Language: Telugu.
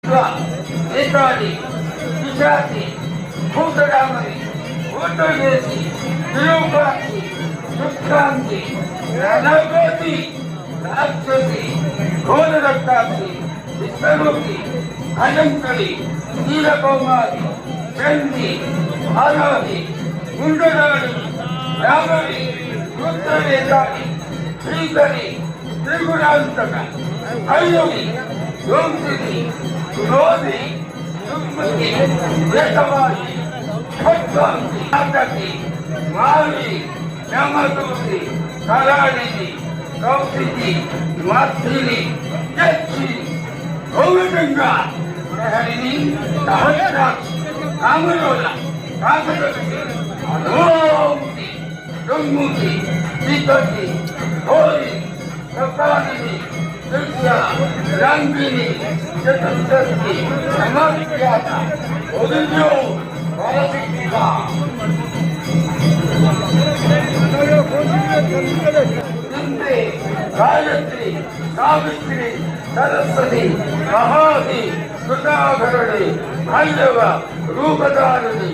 నేతాలి పిశాచి భూతడామరి ఓటేసి విరూపాక్షి దుఃఖాంతి రణగోతి రాక్షసి ఘోరరక్తాక్షి విశ్వరూపి భయంకరి నీలకౌమారి చండి భారవి గుండరాణి రామవి రుద్రవేదాని శ్రీకరి త్రిగుణాంతక అయ్యుని యోగిని క్రోధి దుర్మతి వేదవాది ఖడ్గాంతి నాటకి మావి యమదూతి కరాళిని కౌశికి మాత్రిని యక్షి గౌరవంగా ప్రహరిని సహస్రాక్షి కామయోల కామదక్షి అధోముఖి దుర్ముఖి వికటి ఘోరి కపాలిని దుర్య రంగిని చతుర్దశి సమర్ప్యాత ఉదయో వరసిద్ధిగా దుందే గాయత్రి సావిత్రి సరస్వతి మహాది కృతాభరణి భైరవ రూపదారిణి